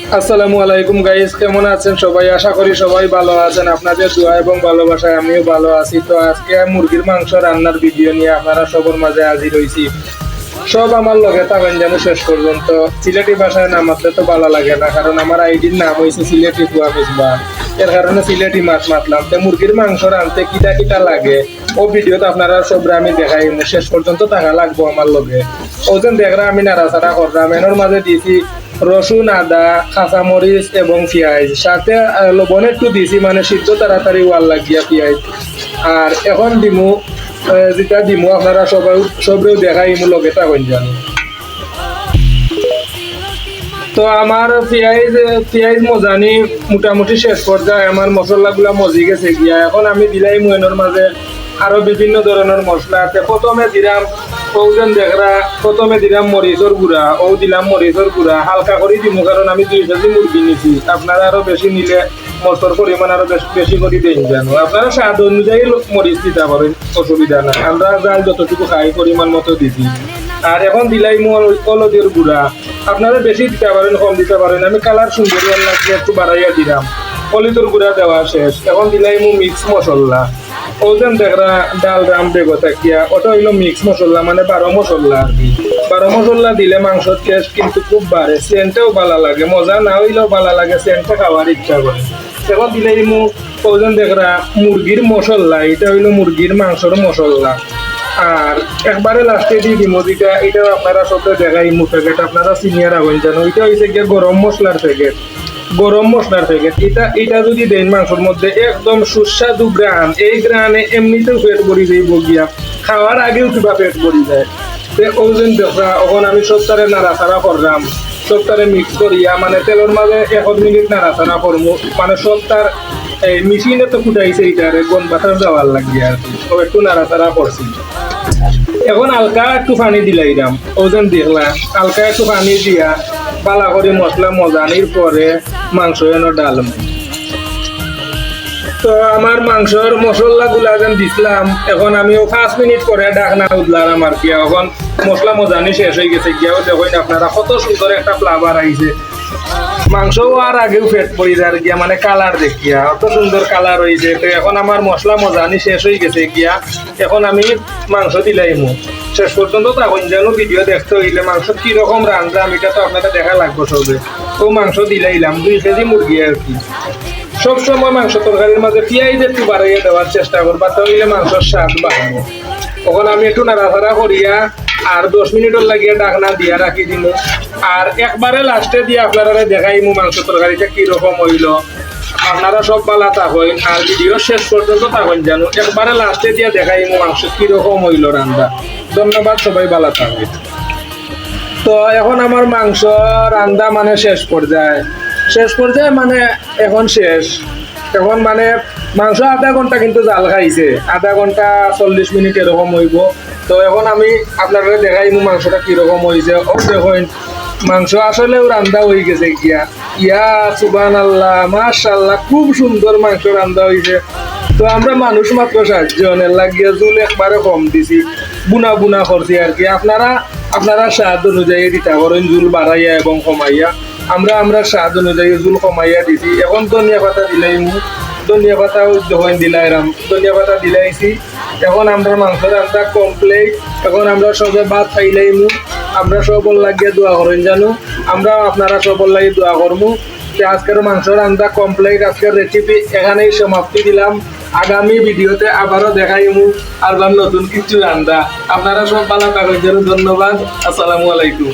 আসসালামু আলাইকুম গাইস, কেমন আছেন সবাই? আশা করি সবাই ভালো আছেন। আপনাদের দোয়া এবং ভালোবাসায় আমিও ভালো আছি। তো আজকে মুরগির মাংস রান্নার ভিডিও নিয়ে আপনারা সবার মাঝে হাজির হয়েছি। সব আমার লগে থাকেন যেন শেষ পর্যন্ত। সিলেটি ভাষায় নাম আসলে তো ভালো লাগে না, কারণ আমার আইডির নাম হয়েছে সিলেটি কুয়া মেজবা। এর কারণে সিলেটি মাছ মাতলাম। তো মুরগির মাংস রানতে কিটা কিটা লাগে ও ভিডিওতে আপনারা সবরে আমি দেখাই, শেষ পর্যন্ত টাকা লাগবো আমার লগে। ওজন দেখরা আমি নাড়াচাড়া করলাম, এর মাঝে দিয়েছি রসুন, আদা, কাঁচামরিচ এবং পেঁয়াজ, সাথে লবণ একটু দিয়েছি, মানে সিদ্ধ তাড়াতাড়ি ওয়াল লাগিয়া পেঁয়াজ। আর এখন দিমু যেটা দিমু আপনারা সবরেও দেখাই মু লগে থাকুন জানি। তো আমার পেঁয়াজ মজানি মোটামুটি শেষ পর্যায়ে, আমার মশলাগুলা মজি গেছে গিয়া। এখন আমি দিলাই মুয়েনের মাঝে আরো বিভিন্ন ধরনের মশলা আছে। প্রথমে দিলাম ওজন দেখরা, প্রথমে দিলাম মরিচর গুঁড়া, ও দিলাম মরিচর গুঁড়া হালকা করে দিমু, কারণ আমি 2 কেজি মুরগি নিছি। আপনারা আরো বেশি নিলে মশলার পরিমাণ আরো বেশি করে দেন জানো। আপনারা স্বাদ অনুযায়ী মরিচ দিতে পারেন, অসুবিধা নাই। আমরা যাই যতটুকু খাই পরিমাণ মতো দিছি। আর এখন দিলাই হলুদের গুঁড়া, আপনারা বেশি দিতে পারেন, কম দিতে পারেন। আমি কালার সুন্দর লাগছে একটু বাড়াইয়া দিলাম। হলুদের গুঁড়া দেওয়া শেষ। এখন দিলাই মিক্স মশলা, ওজন দেখরা ডাল রাম বেগো থাকিয়া, ওটা হইলো মিক্স মশলা, মানে 12 মশলা আর কি। 12 মশলা দিলে মাংসর টেস্ট কিন্তু খুব বাড়ে, সেন্টেও ভালো লাগে। মজা না হইলেও ভালো লাগে, সেন্টে খাওয়ার ইচ্ছা করে। এখন দিলে ওজন দেখরা মুরগির মশলা, এটা হইলো মুরগির মাংসর মশলা। আর একবারে লাস্টে দিয়ে দিম যেটা, এটাও আপনারা সবটা দেখাই মু প্যাকেট, আপনারা সিনিয়র আগুন জানো। এটা হয়েছে গিয়ে গরম মশলার প্যাকেট, এটা যদি দেন মাংসের মধ্যে একদম সুস্বাদু গ্রান, এই গ্রানে এমনিতেও পেট ভরি যাইব গিয়া, খাওয়ার আগেও কিবা পেট ভরি যায়। ওজন দেখা এখন আমি সবটারে নাড়াচাড়া করলাম, সবটারে মিক্স করিয়া, মানে তেলের মাঝে 1 মিনিট নাড়াচাড়া করবো, মানে সবটার এই মেশিনে তো ফুটাইছে, এইটারে গন বাটার দেওয়ার লাগিয়ে আর কি। একটু নাড়াচাড়া করছি। এখন হালকা একটু পানি দিলাইলাম, ওজন দেখলাম হালকা একটু পানি দিয়া পালা করে মশলা মজানির পরে মাংস এনে ডালম। তো আমার মাংসর মশলা গুলা যেন দিছিলাম, এখন আমিও 5 মিনিট পরে ডাকনা উদলাম আর কি। এখন মশলা মজানি শেষ হয়ে গেছে গিয়াও দেখেন আপনারা কত সুন্দর একটা ফ্লেভার আইছে। মাংসও আর আগেও ফেট পড়ি যায় গিয়া, মানে কালার দেখিয়া অত সুন্দর কালার হয়েছে। তো এখন আমার মশলা মজানি শেষ হয়ে গেছে গিয়া, এখন আমি মাংস দিলাইমু। শেষ পর্যন্ত তখন যেন ভিডিও দেখতে হইলে মাংস কিরকম রান্না আমি তো আপনাদের দেখা লাগবো সবে। তো মাংস দিলাইলাম 2 কেজি মুরগি আর কি। সবসময় মাংস তরকারির মাঝে পেঁয়াজ একটু বাড়াইয়া দেওয়ার চেষ্টা করবা, তাহলে মাংসের স্বাদ বাড়বো। তখন আমি একটু নাড়াচাড়া করিয়া আর 10 মিনিটের লাগিয়ে ডাকনা দিয়া রাখি দিম। আর একবারে লাস্টে দিয়ে আপনারা দেখাইমু মাংস তরকারিটা কিরকম হইল। আপনারা সব বালা থাকেন আর ভিডিও শেষ পর্যন্ত থাকেন জানো, একবারে লাস্টে দিয়ে দেখাইমু মাংস কিরকম হইল রান্না। ধন্যবাদ, সবাই বালা থাকবেন। তো এখন আমার মাংস রান্না মানে শেষ পর্যায়ে মানে এখন শেষ। এখন মানে মাংস আধা ঘন্টা কিন্তু জাল খাইছে, আধা ঘন্টা 40 মিনিট এরকম হইব। তো এখন আমি আপনারা দেখাইমু মাংসটা কিরকম হয়েছে। ও দেখুন মাংস আসলেও রান্না হয়ে গেছে গিয়া। ইয়া সুবহানাল্লাহ, মাশাআল্লাহ, খুব সুন্দর মাংস রান্না হয়েছে। তো আমরা মানুষ মাত্র 7 জনের লাগিয়ে জুল একবারে কম দিছি, বুনা করছি আর কি। আপনারা স্বাদ অনুযায়ী দিতে পারেন, জুল বাড়াইয়া এবং কমাইয়া। আমরা স্বাদ অনুযায়ী জুল কমাইয়া দিছি। এখন ধনিয়া পাতা দিলাইমু, ধনিয়া পাতা যখন দিলাইরাম, ধনিয়া পাতা দিলাইছি। এখন আমরা মাংস রান্না কমপ্লিট। এখন আমরা সবে ভাত খাইলাইমু। আমরা সবল লাগিয়ে দোয়া করেন জানো, আমরা আপনারা সবল লাগিয়ে দোয়া করবো। আজকের মাংস রান্না কমপ্লিট, আজকের রেসিপি এখানেই সমাপ্তি দিলাম। আগামী ভিডিওতে আবারও দেখাইমু আর নতুন কিছু রান্না। আপনারা সব ভালো থাকবেন, ধন্যবাদ। আসসালামু আলাইকুম।